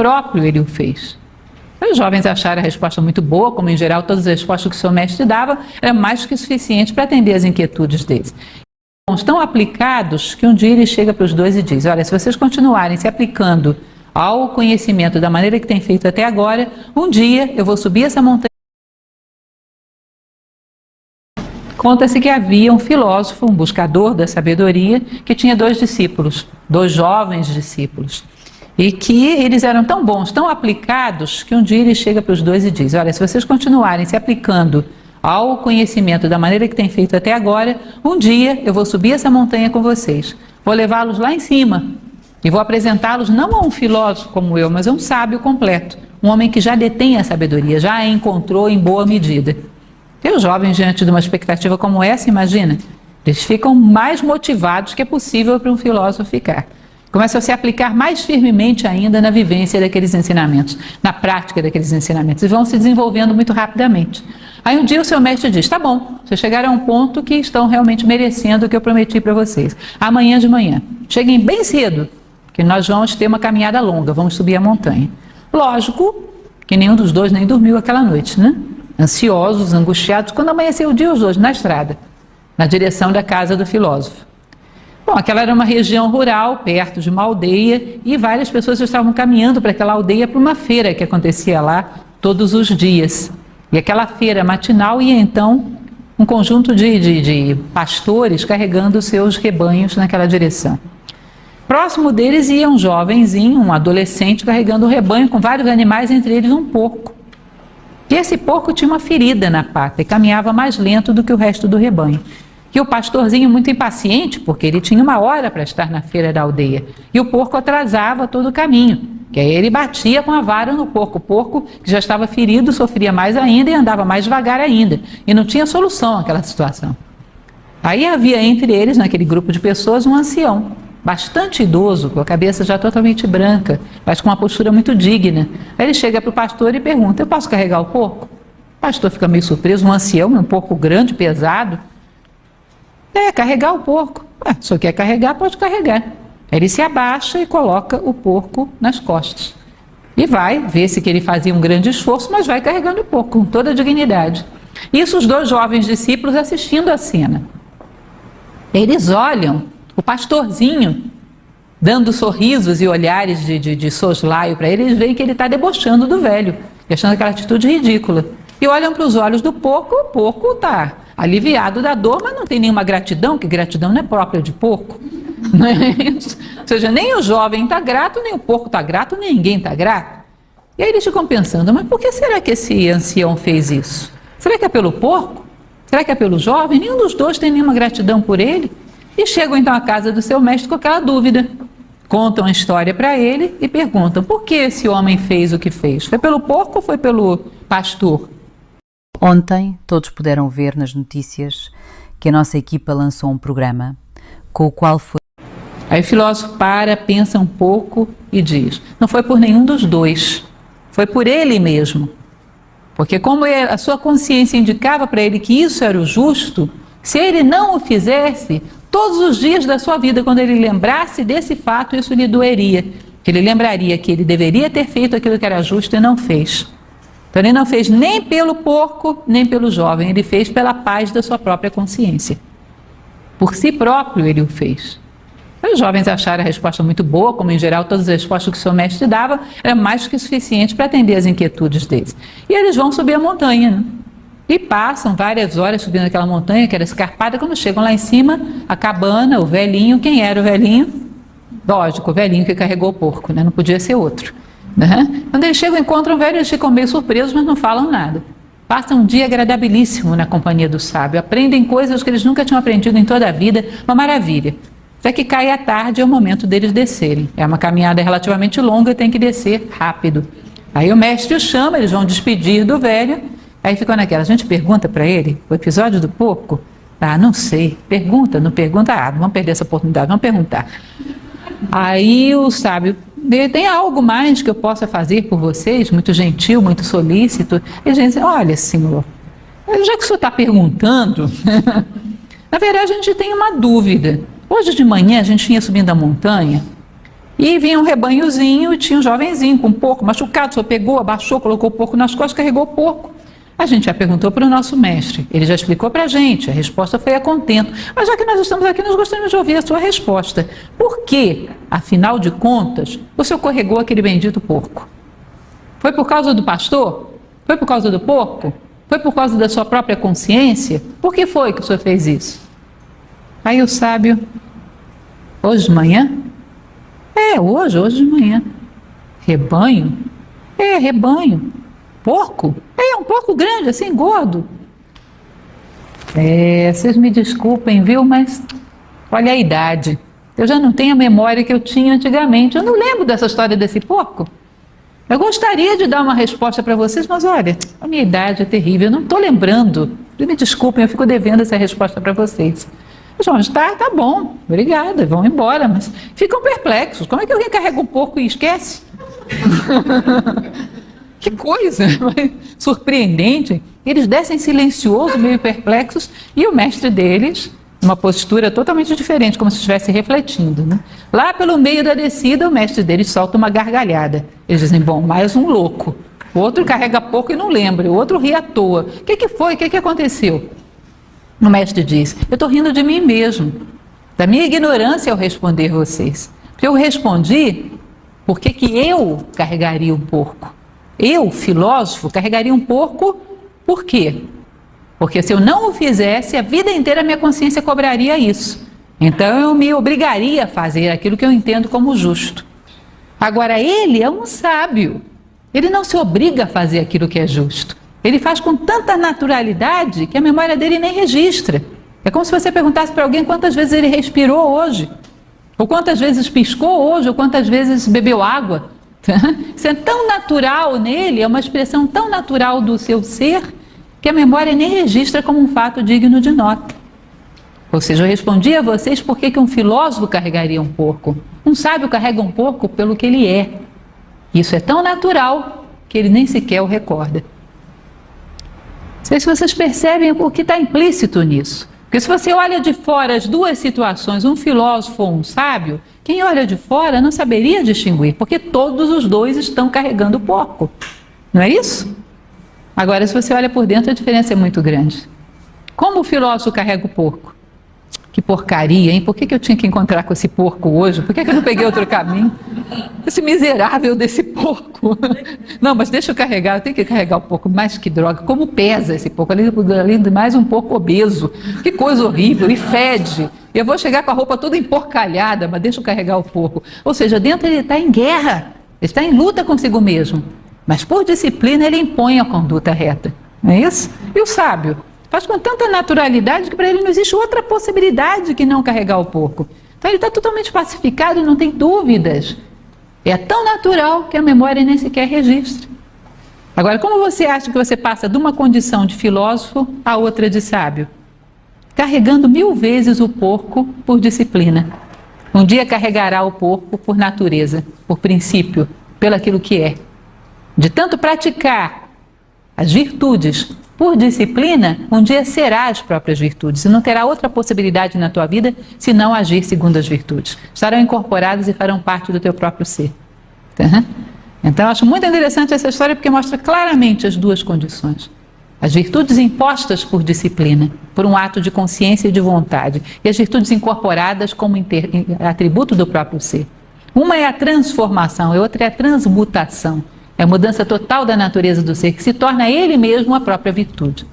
próprio ele o fez. Os jovens acharam a resposta muito boa, como em geral todas as respostas que o seu mestre dava eram mais que suficientes para atender às inquietudes deles. Estão aplicados que um dia ele chega para os dois e diz: olha, se vocês continuarem se aplicando ao conhecimento da maneira que tem feito até agora, um dia eu vou subir essa montanha. Conta-se que havia um filósofo, um buscador da sabedoria, que tinha 2 discípulos, 2 jovens discípulos. E que eles eram tão bons, tão aplicados, que um dia ele chega para os dois e diz: olha, se vocês continuarem se aplicando ao conhecimento da maneira que tem feito até agora, um dia eu vou subir essa montanha com vocês, vou levá-los lá em cima e vou apresentá-los não a um filósofo como eu, mas a um sábio completo, um homem que já detém a sabedoria, já a encontrou em boa medida. E os jovens, diante de uma expectativa como essa, imagina, eles ficam mais motivados que é possível para um filósofo ficar. Começam a se aplicar mais firmemente ainda na vivência daqueles ensinamentos, na prática daqueles ensinamentos, e vão se desenvolvendo muito rapidamente. Aí um dia o seu mestre diz: tá bom, vocês chegaram a um ponto que estão realmente merecendo o que eu prometi para vocês. Amanhã de manhã, cheguem bem cedo, que nós vamos ter uma caminhada longa, vamos subir a montanha. Lógico que nenhum dos dois nem dormiu aquela noite, né? Ansiosos, angustiados, quando amanheceu o dia, os dois na estrada, na direção da casa do filósofo. Bom, aquela era uma região rural, perto de uma aldeia, e várias pessoas estavam caminhando para aquela aldeia para uma feira que acontecia lá todos os dias. E aquela feira matinal ia então um conjunto de pastores carregando seus rebanhos naquela direção. Próximo deles ia um jovenzinho, um adolescente, carregando um rebanho com vários animais, entre eles um porco. E esse porco tinha uma ferida na pata e caminhava mais lento do que o resto do rebanho. E o pastorzinho, muito impaciente, porque ele tinha uma hora para estar na feira da aldeia, e o porco atrasava todo o caminho, que aí ele batia com a vara no porco. O porco, que já estava ferido, sofria mais ainda e andava mais devagar ainda, e não tinha solução àquela situação. Aí havia entre eles, naquele grupo de pessoas, um ancião, bastante idoso, com a cabeça já totalmente branca, mas com uma postura muito digna. Aí ele chega para o pastor e pergunta: eu posso carregar o porco? O pastor fica meio surpreso, um ancião, um porco grande, pesado. Carregar o porco. Se você quer carregar, pode carregar. Ele se abaixa e coloca o porco nas costas. E vai, vê-se que ele fazia um grande esforço, mas vai carregando o porco com toda a dignidade. Isso os 2 jovens discípulos assistindo a cena. Eles olham o pastorzinho, dando sorrisos e olhares de soslaio para ele, eles veem que ele está debochando do velho, achando aquela atitude ridícula. E olham para os olhos do porco, o porco está aliviado da dor, mas não tem nenhuma gratidão, que gratidão não é própria de porco. Não é isso? Ou seja, nem o jovem está grato, nem o porco está grato, nem ninguém está grato. E aí eles ficam pensando: mas por que será que esse ancião fez isso? Será que é pelo porco? Será que é pelo jovem? Nenhum dos dois tem nenhuma gratidão por ele. E chegam então à casa do seu mestre com aquela dúvida. Contam a história para ele e perguntam: por que esse homem fez o que fez? Foi pelo porco ou foi pelo pastor? Ontem todos puderam ver nas notícias que a nossa equipa lançou um programa com o qual foi... Aí o filósofo pensa um pouco e diz: não foi por nenhum dos dois, foi por ele mesmo. Porque como a sua consciência indicava para ele que isso era o justo, se ele não o fizesse, todos os dias da sua vida, quando ele lembrasse desse fato, isso lhe doeria. Que ele lembraria que ele deveria ter feito aquilo que era justo e não fez. Então ele não fez nem pelo porco, nem pelo jovem, ele fez pela paz da sua própria consciência. Por si próprio ele o fez. Os jovens acharam a resposta muito boa, como em geral todas as respostas que o seu mestre dava eram mais que suficientes para atender às inquietudes deles. E eles vão subir a montanha, né? E passam várias horas subindo aquela montanha que era escarpada. Quando chegam lá em cima, a cabana, o velhinho. Quem era o velhinho? Lógico, o velhinho que carregou o porco, né? Não podia ser outro, né? Quando eles chegam, encontram o velho, eles ficam meio surpresos, mas não falam nada. Passam um dia agradabilíssimo na companhia do sábio, aprendem coisas que eles nunca tinham aprendido em toda a vida, uma maravilha. Até que cai a tarde, é o momento deles descerem. É uma caminhada relativamente longa e tem que descer rápido. Aí o mestre os chama, eles vão despedir do velho. Aí ficou naquela, a gente pergunta para ele, o episódio do porco? Não sei, pergunta, não pergunta, não vamos perder essa oportunidade, vamos perguntar. Aí o sábio, tem algo mais que eu possa fazer por vocês? Muito gentil, muito solícito. E a gente diz: olha, senhor, já que o senhor está perguntando, na verdade a gente tem uma dúvida. Hoje de manhã a gente vinha subindo a montanha E vinha um rebanhozinho e tinha um jovenzinho com um porco machucado, só pegou, abaixou, colocou o porco nas costas, carregou o porco. A gente já perguntou para o nosso mestre, ele já explicou para a gente, a resposta foi a contento. Mas já que nós estamos aqui, nós gostaríamos de ouvir a sua resposta. Por que, afinal de contas, o senhor carregou aquele bendito porco? Foi por causa do pastor? Foi por causa do porco? Foi por causa da sua própria consciência? Por que foi que o senhor fez isso? Aí o sábio, hoje de manhã? Hoje de manhã. Rebanho? Rebanho. Porco? Um porco grande, assim, gordo. Vocês me desculpem, viu, mas olha a idade. Eu já não tenho a memória que eu tinha antigamente. Eu não lembro dessa história desse porco. Eu gostaria de dar uma resposta para vocês, mas olha, a minha idade é terrível, eu não estou lembrando. Me desculpem, eu fico devendo essa resposta para vocês. Mas tá bom, obrigada, vão embora, mas ficam perplexos. Como é que alguém carrega um porco e esquece? Que coisa surpreendente. Eles descem silenciosos, meio perplexos, e o mestre deles, uma postura totalmente diferente, como se estivesse refletindo, né? Lá pelo meio da descida, o mestre deles solta uma gargalhada. Eles dizem, bom, mais um louco. O outro carrega pouco e não lembra, o outro ri à toa. O que foi? O que aconteceu? O mestre diz, eu estou rindo de mim mesmo, da minha ignorância ao responder vocês. Porque eu respondi, por que eu carregaria um porco? Eu, filósofo, carregaria um porco, por quê? Porque se eu não o fizesse, a vida inteira a minha consciência cobraria isso. Então eu me obrigaria a fazer aquilo que eu entendo como justo. Agora, ele é um sábio. Ele não se obriga a fazer aquilo que é justo. Ele faz com tanta naturalidade que a memória dele nem registra. É como se você perguntasse para alguém quantas vezes ele respirou hoje, ou quantas vezes piscou hoje, ou quantas vezes bebeu água. Isso é tão natural nele, é uma expressão tão natural do seu ser, que a memória nem registra como um fato digno de nota. Ou seja, eu respondi a vocês por que um filósofo carregaria um porco. Um sábio carrega um porco pelo que ele é. Isso é tão natural que ele nem sequer o recorda. Não sei se vocês percebem o que está implícito nisso. Porque se você olha de fora as duas situações, um filósofo ou um sábio, quem olha de fora não saberia distinguir, porque todos os dois estão carregando o porco. Não é isso? Agora, se você olha por dentro, a diferença é muito grande. Como o filósofo carrega o porco? Que porcaria, hein? Por que eu tinha que encontrar com esse porco hoje? Por que eu não peguei outro caminho? Esse miserável desse porco. Não, mas deixa eu carregar, eu tenho que carregar o porco. Mas que droga, como pesa esse porco? Além de mais, um porco obeso. Que coisa horrível, e fede. Eu vou chegar com a roupa toda emporcalhada, mas deixa eu carregar o porco. Ou seja, dentro ele está em guerra, ele está em luta consigo mesmo. Mas por disciplina ele impõe a conduta reta. Não é isso? E o sábio? Faz com tanta naturalidade que para ele não existe outra possibilidade que não carregar o porco. Então ele está totalmente pacificado e não tem dúvidas. É tão natural que a memória nem sequer registra. Agora, como você acha que você passa de uma condição de filósofo a outra de sábio? Carregando 1000 vezes o porco por disciplina. Um dia carregará o porco por natureza, por princípio, pelo aquilo que é. De tanto praticar as virtudes por disciplina, um dia será as próprias virtudes e não terá outra possibilidade na tua vida se não agir segundo as virtudes. Estarão incorporadas e farão parte do teu próprio ser. Então, eu acho muito interessante essa história porque mostra claramente as duas condições. As virtudes impostas por disciplina, por um ato de consciência e de vontade, e as virtudes incorporadas como atributo do próprio ser. Uma é a transformação, a outra é a transmutação. É a mudança total da natureza do ser, que se torna ele mesmo a própria virtude.